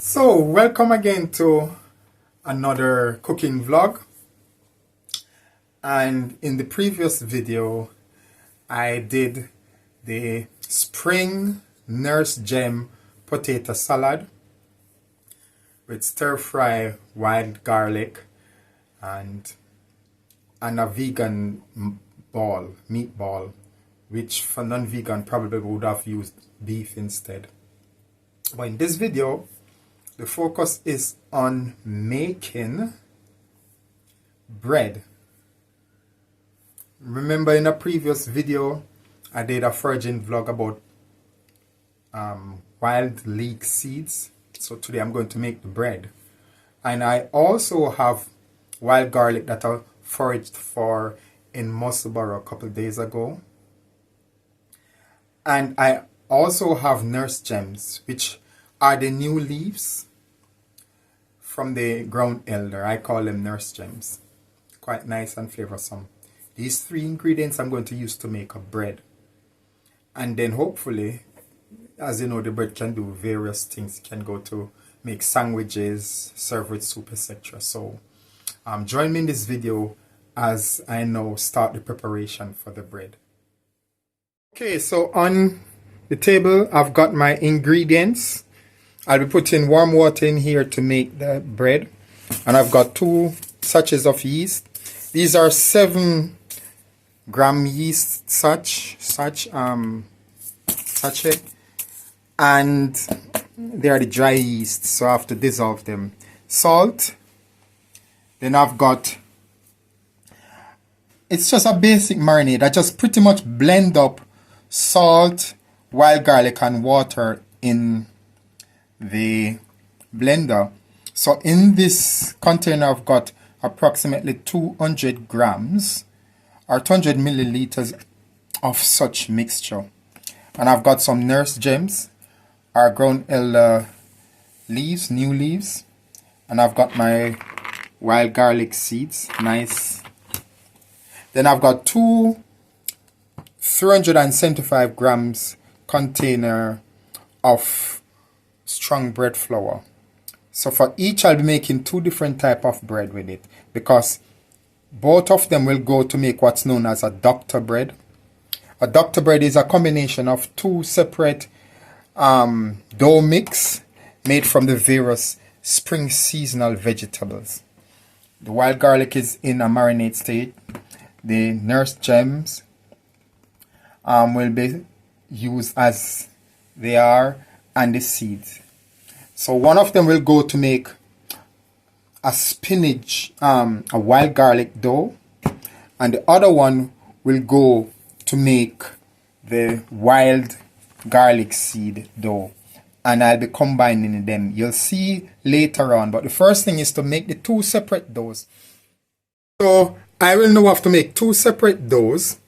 So, welcome again to another cooking vlog. And in the previous video, I did the spring nurse gem potato salad with stir-fry wild garlic and a vegan meatball, which for non-vegan probably would have used beef instead. But in this video, the focus is on making bread. Remember in a previous video, I did a foraging vlog about wild leek seeds. So today I'm going to make the bread. And I also have wild garlic that I foraged for in Musselburgh a couple of days ago. And I also have nurse gems, which are the new leaves from the ground elder. I call them nurse gems. Quite nice and flavorsome. These three ingredients I'm going to use to make a bread. And then hopefully, as you know, the bread can do various things. It can go to make sandwiches, serve with soup, etc. So join me in this video as I now start the preparation for the bread. Okay, so on the table I've got my ingredients. I'll be putting warm water in here to make the bread. And I've got 2 sachets of yeast. These are 7-gram yeast sachet. And they are the dry yeast, so I have to dissolve them. Salt. Then I've got, it's just a basic marinade. I just pretty much blend up salt, wild garlic and water in the blender. So in this container I've got approximately 200 grams or 200 milliliters of such mixture. And I've got some nurse gems or ground elder leaves, new leaves. And I've got my wild garlic seeds, nice. Then I've got 2 375 grams container of strong bread flour. So for each I'll be making 2 different type of bread with it, because both of them will go to make what's known as a doctor bread. A doctor bread is a combination of 2 separate dough mix made from the various spring seasonal vegetables. The wild garlic is in a marinade state. The nurse gems will be used as they are, and the seeds. So one of them will go to make a spinach, a wild garlic dough, and the other one will go to make the wild garlic seed dough. And I'll be combining them. You'll see later on, but the first thing is to make the 2 separate doughs. So I will now have to make 2 separate doughs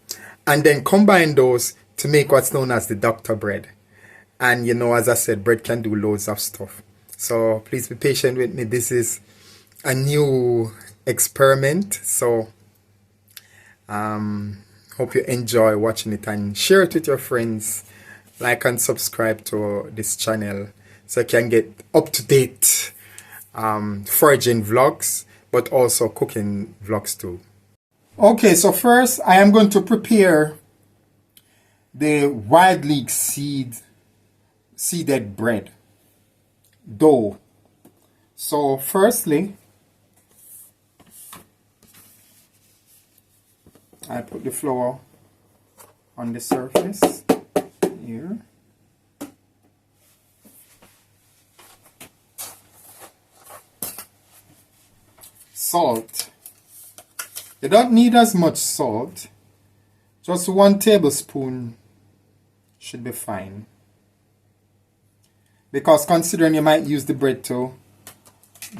and then combine those to make what's known as the doctor bread. And you know, as I said, bread can do loads of stuff. So please be patient with me. This is a new experiment. So hope you enjoy watching it and share it with your friends. Like and subscribe to this channel so you can get up-to-date foraging vlogs, but also cooking vlogs too. Okay, so first I am going to prepare the wild leek seeded bread dough. So firstly, I put the flour on the surface here. Salt. You don't need as much salt. Just 1 tablespoon should be fine. Because considering you might use the bread to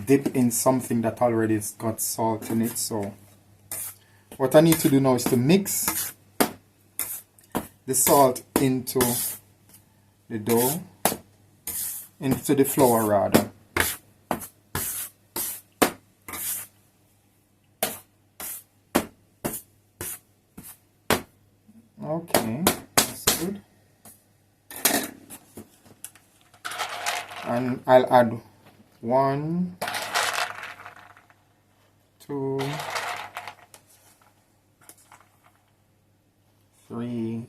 dip in something that already has got salt in it. So what I need to do now is to mix the salt into the dough, into the flour rather. Okay, that's good. And I'll add 1, 2, 3,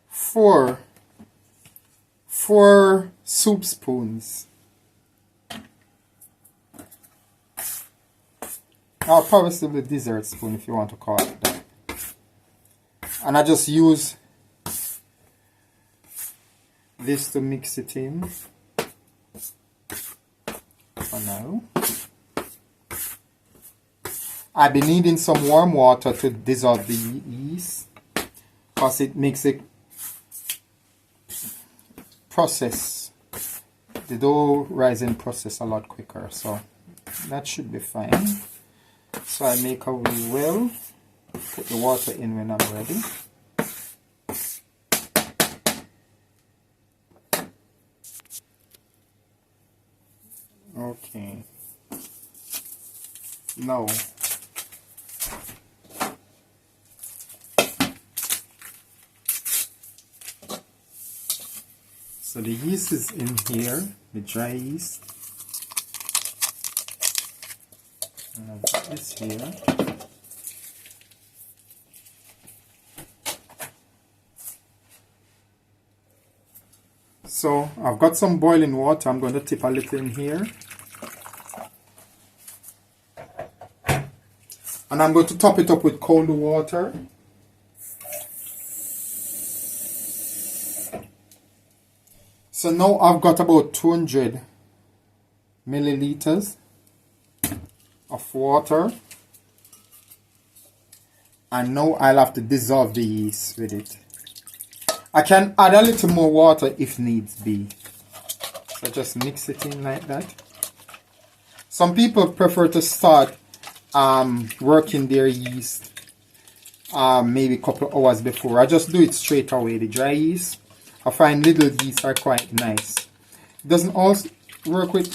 4. 4 soup spoons. Or probably the dessert spoon if you want to call it that. And I just use this to mix it in for now. I'll be needing some warm water to dissolve the yeast because it makes it process, the dough rising process a lot quicker, so that should be fine. So I make a wee well, put the water in when I'm ready. Okay. Now, so the yeast is in here, the dry yeast. And I've got this here. So I've got some boiling water. I'm going to tip a little in here. And I'm going to top it up with cold water. So now I've got about 200 milliliters of water. And now I'll have to dissolve the yeast with it. I can add a little more water if needs be. So just mix it in like that. Some people prefer to start working their yeast maybe a couple of hours before. I just do it straight away. The dry yeast, I find little yeast are quite nice. It doesn't also work with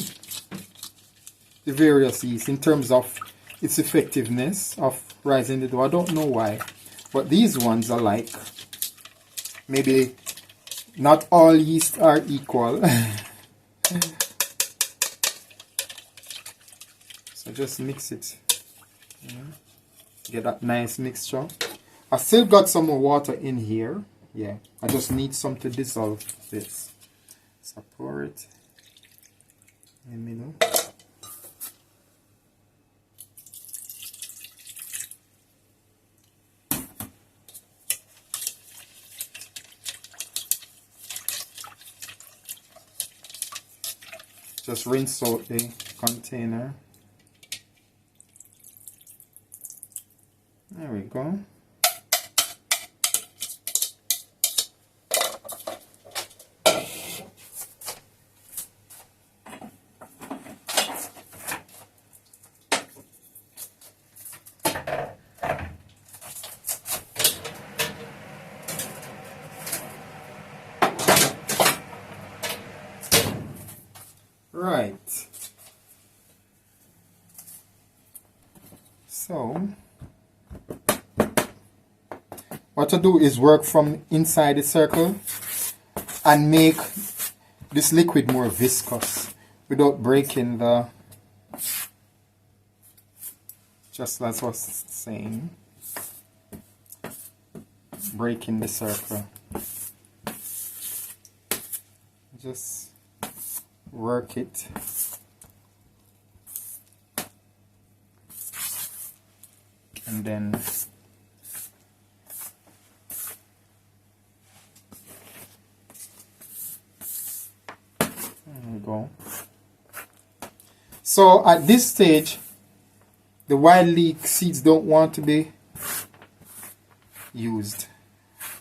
the various yeast in terms of its effectiveness of rising the dough. I don't know why, but these ones are like, maybe not all yeast are equal. So just mix it. Get that nice mixture. I still got some more water in here. Yeah, I just need some to dissolve this. So pour it in the middle. Just rinse out the container. There we go. Right. So what to do is work from inside the circle and make this liquid more viscous without breaking the, just as I was saying, breaking the circle. Just work it. And then there we go. So at this stage, the wild leek seeds don't want to be used.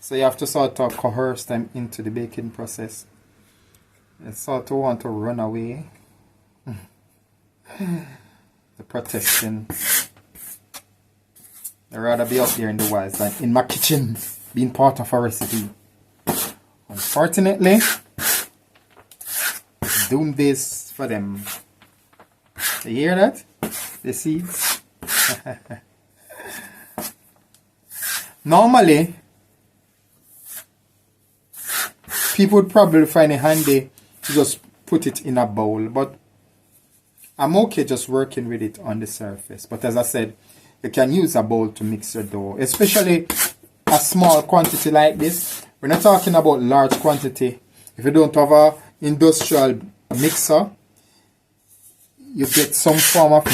So you have to sort of coerce them into the baking process. They sort of want to run away. The protesting. I'd rather be out there in the wilds than in my kitchen being part of a recipe. Unfortunately, doing this for them. You hear that? The seeds? Normally, people would probably find it handy to just put it in a bowl, but I'm okay just working with it on the surface. But as I said, you can use a bowl to mix your dough, especially a small quantity like this. We're not talking about large quantity. If you don't have a industrial mixer, you get some form of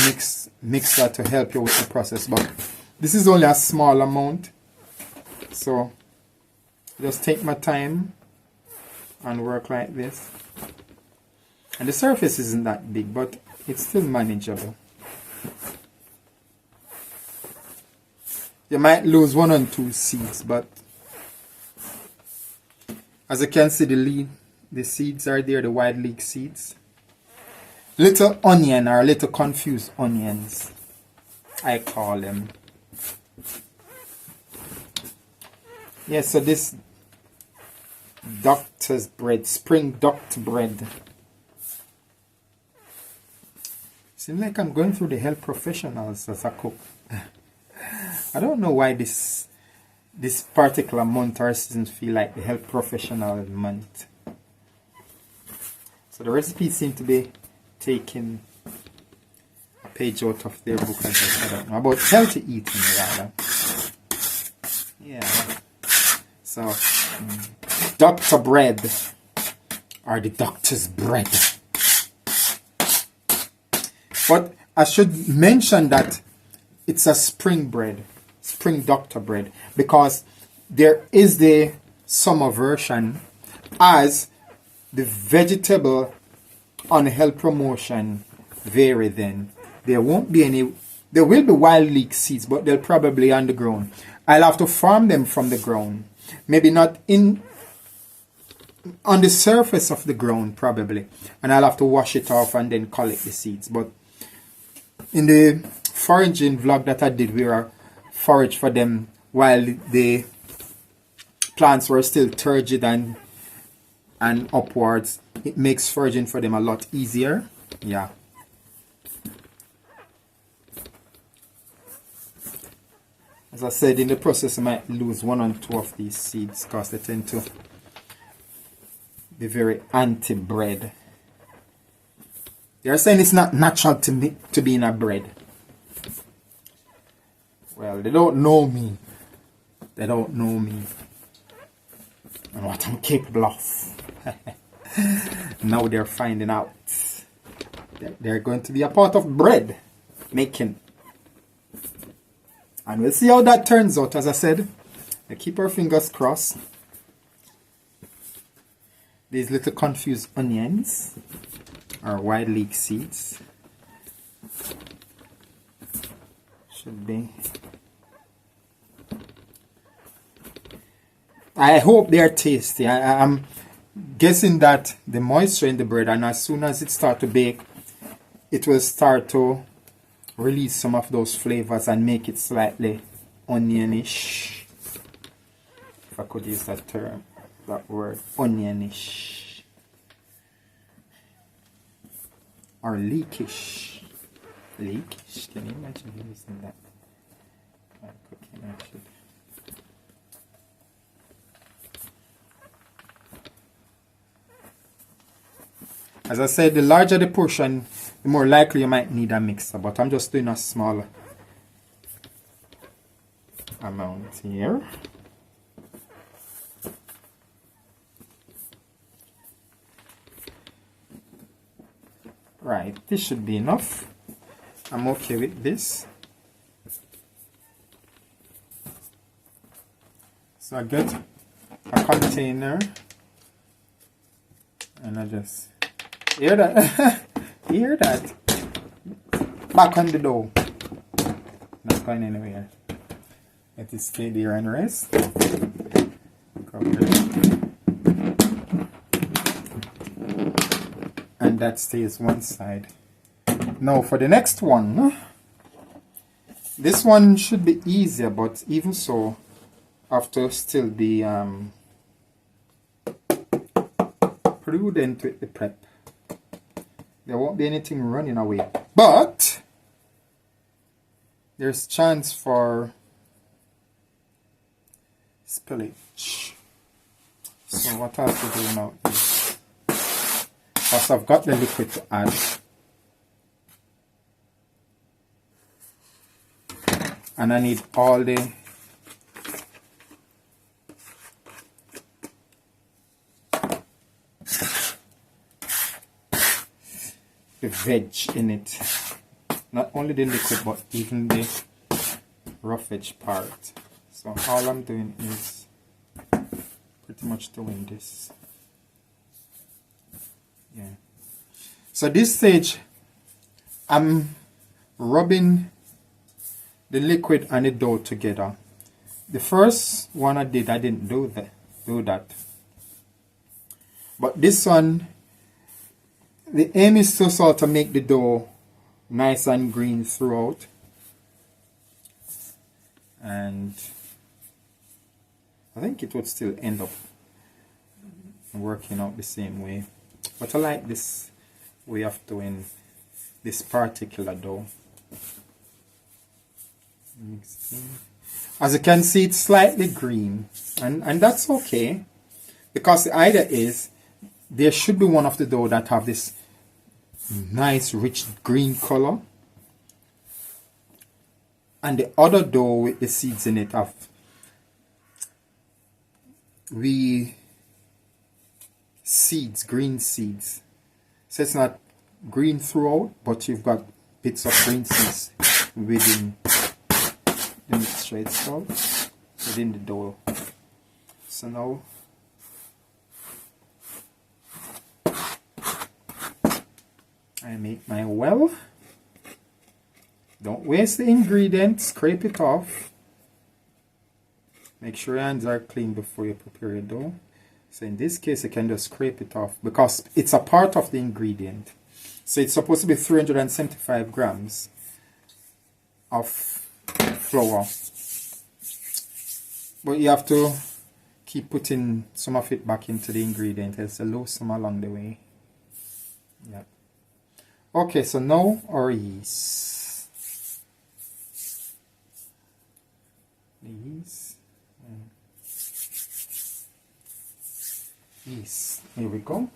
mixer to help you with the process. But this is only a small amount, so just take my time and work like this. And the surface isn't that big, but it's still manageable. You might lose 1 or 2 seeds, but as you can see, the seeds are there, the wild leek seeds. Little onion, or little confused onions, I call them. Yeah, so this doctor's bread, spring doctor bread. Seems like I'm going through the health professionals as a cook. I don't know why this particular month or season feel like the health professional month. So the recipes seem to be taking a page out of their book, I don't know, about healthy eating rather. Yeah. So doctor bread, or the doctor's bread. But I should mention that it's a spring bread, spring doctor bread, because there is the summer version as the vegetable on health promotion vary. Then there won't be any, there will be wild leek seeds, but they'll probably on the ground. I'll have to farm them from the ground, maybe not on the surface of the ground probably, and I'll have to wash it off and then collect the seeds. But in the foraging vlog that I did, we were foraged for them while the plants were still turgid and upwards. It makes foraging for them a lot easier. Yeah. As I said, in the process I might lose 1 or 2 of these seeds because they tend to be very anti-bread. They're saying it's not natural to be in a bread. Well, they don't know me. They don't know me and what I'm capable of. Now they're finding out. They're going to be a part of bread making. And we'll see how that turns out. As I said, we keep our fingers crossed. These little confused onions are wild leek seeds. Should be. I hope they are tasty. I'm guessing that the moisture in the bread, and as soon as it starts to bake, it will start to release some of those flavors and make it slightly onionish. If I could use that term, that word, onionish. Or leakish. Leakish? Can you imagine using that? Cooking actually. As I said, the larger the portion, the more likely you might need a mixer. But I'm just doing a small amount here. Right, this should be enough. I'm okay with this. So I get a container and I just hear that. Hear that? Back on the dough. Not going anywhere. Let it stay there and rest. Cover it. And that stays one side. Now for the next one. This one should be easier, but even so, I have to still be prudent with the prep. There won't be anything running away, but there's chance for spillage. So what I have to do now is Because I've got the liquid to add. And I need all the veg in it. Not only the liquid, but even the rough veg part. So all I'm doing is pretty much doing this. Yeah. So this stage, I'm rubbing the liquid and the dough together. The first one I didn't do that. But this one, the aim is to sort of make the dough nice and green throughout. And I think it would still end up working out the same way. But I like this way of doing this particular dough. As you can see, it's slightly green, and that's okay, because the idea is there should be one of the dough that have this nice rich green color, and the other dough with the seeds in it have green seeds. So it's not green throughout, but you've got bits of green seeds within the mixture itself, within the dough. So now I make my well. Don't waste the ingredients, scrape it off. Make sure your hands are clean before you prepare your dough. So in this case, you can just scrape it off because it's a part of the ingredient. So it's supposed to be 375 grams of flour. But you have to keep putting some of it back into the ingredient, else you'll lose some along the way. Yeah. Okay, so now our yeast. The yeast. Yeast. Here we go.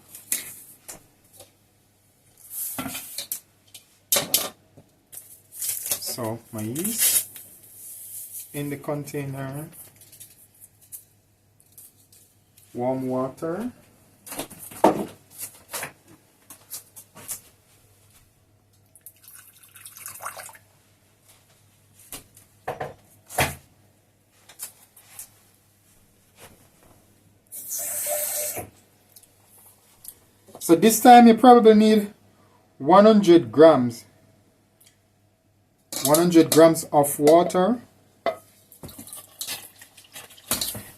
So my yeast in the container, warm water, so this time you probably need 100 grams of water.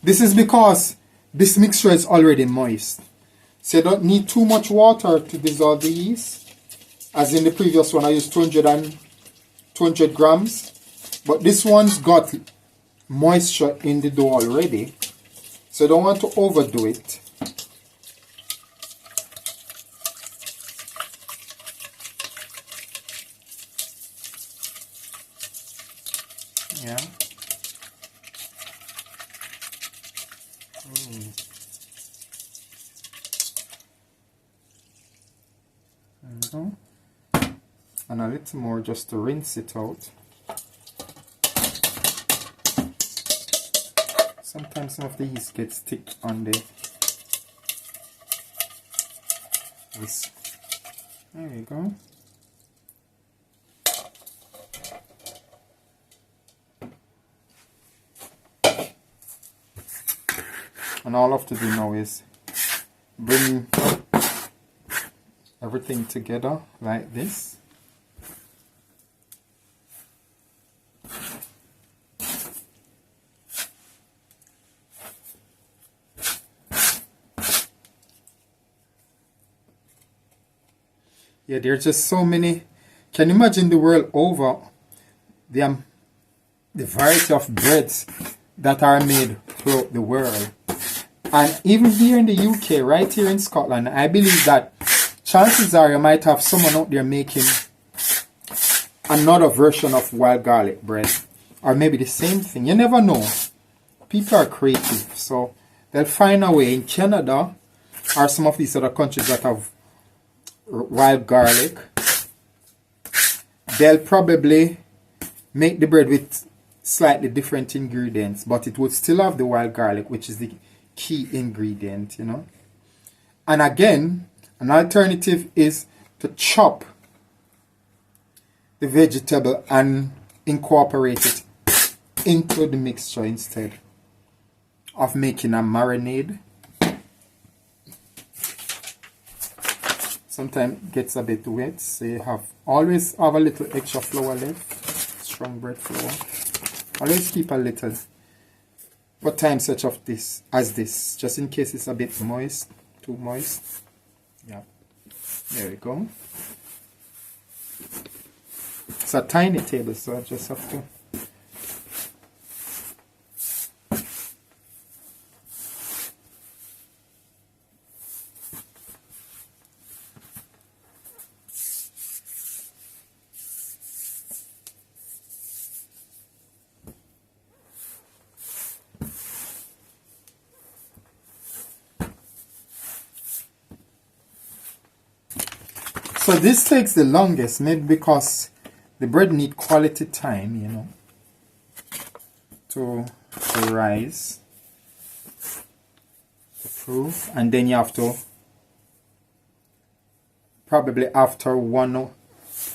This is because this mixture is already moist, so you don't need too much water to dissolve the yeast. As in the previous one, I used 200 grams, but this one's got moisture in the dough already, so you don't want to overdo it. Yeah. There we go. And a little more just to rinse it out. Sometimes some of the yeast gets thick on the whisk. There you go. And all I have to do now is bring everything together like this. Yeah, there's just so many. Can you imagine the world over the variety of breads that are made throughout the world? And even here in the UK, right here in Scotland, I believe that chances are you might have someone out there making another version of wild garlic bread. Or maybe the same thing. You never know. People are creative. So they'll find a way. In Canada or some of these other countries that have wild garlic. They'll probably make the bread with slightly different ingredients, but it would still have the wild garlic, which is the key ingredient, you know. And again, an alternative is to chop the vegetable and incorporate it into the mixture instead of making a marinade. Sometimes it gets a bit wet, so you always have a little extra flour left, strong bread flour. Always keep a little for times such of this as this, just in case it's a bit moist, too moist. Yeah, there we go. It's a tiny table, so I just have to. So this takes the longest, maybe because the bread need quality time, you know, to rise, to proof, and then you have to, probably after 1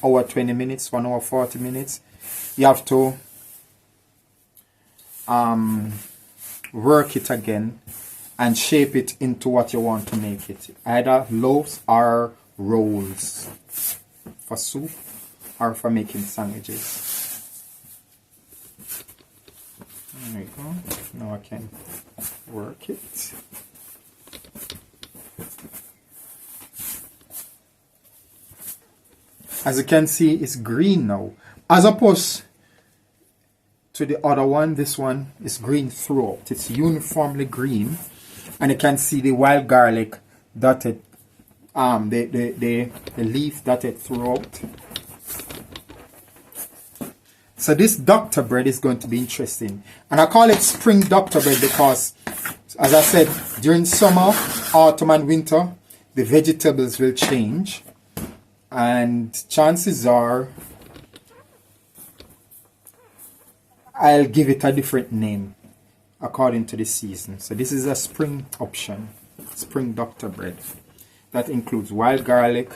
hour 20 minutes, 1 hour 40 minutes, you have to work it again and shape it into what you want to make it, either loaves or rolls for soup or for making sandwiches. There we go. Now I can work it. As you can see, it's green now, as opposed to the other one. This one is green throughout. It's uniformly green, and you can see the wild garlic dotted, the leaf dotted throughout. So this doctor bread is going to be interesting, and I call it spring doctor bread because, as I said, during summer, autumn and winter, the vegetables will change, and chances are I'll give it a different name according to the season. So this is a spring option, spring doctor bread. That includes wild garlic,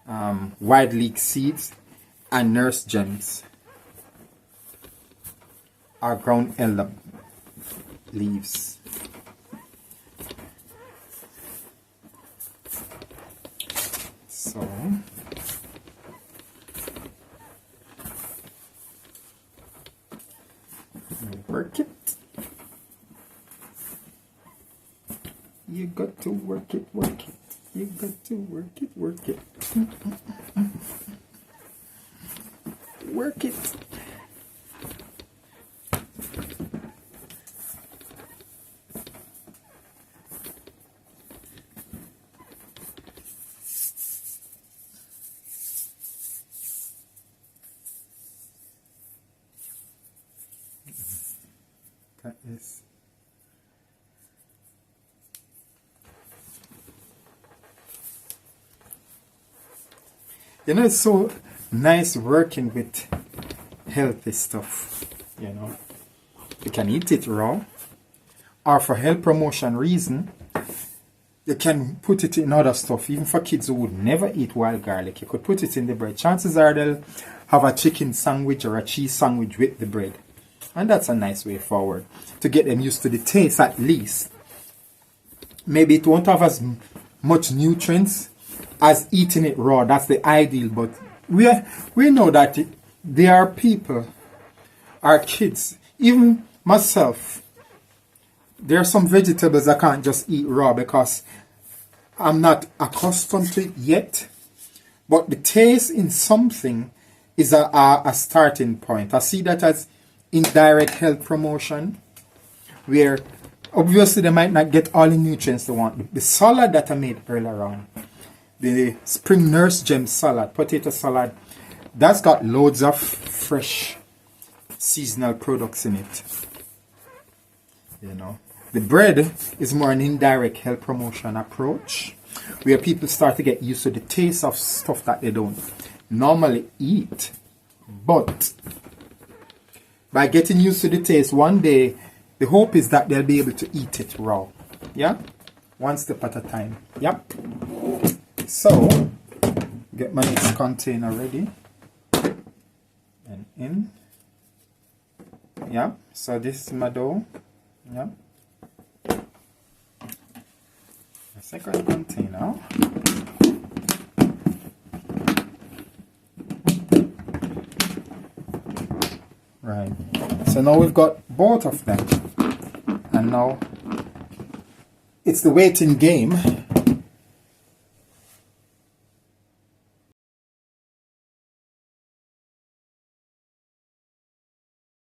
wild leek seeds, and nurse gems, or ground elder leaves. So work it. You got to work it, work it. You got to work it, work it. Work it. That is. You know, it's so nice working with healthy stuff, you know. You can eat it raw, or for health promotion reason, you can put it in other stuff. Even for kids who would never eat wild garlic, you could put it in the bread. Chances are they'll have a chicken sandwich or a cheese sandwich with the bread. And that's a nice way forward to get them used to the taste at least. Maybe it won't have as much nutrients as eating it raw. That's the ideal, but we know that there are people, our kids, even myself, there are some vegetables I can't just eat raw because I'm not accustomed to it yet. But the taste in something is a starting point. I see that as indirect health promotion, where obviously they might not get all the nutrients they want. The salad that I made earlier on, the spring nurse gem salad, potato salad, that's got loads of fresh seasonal products in it. You know, the bread is more an indirect health promotion approach, where people start to get used to the taste of stuff that they don't normally eat. But by getting used to the taste, one day the hope is that they'll be able to eat it raw. Yeah, one step at a time. Yep. So get my next container ready and in. Yeah, so this is my dough. Yeah, the second container. Right, so now we've got both of them, and now it's the waiting game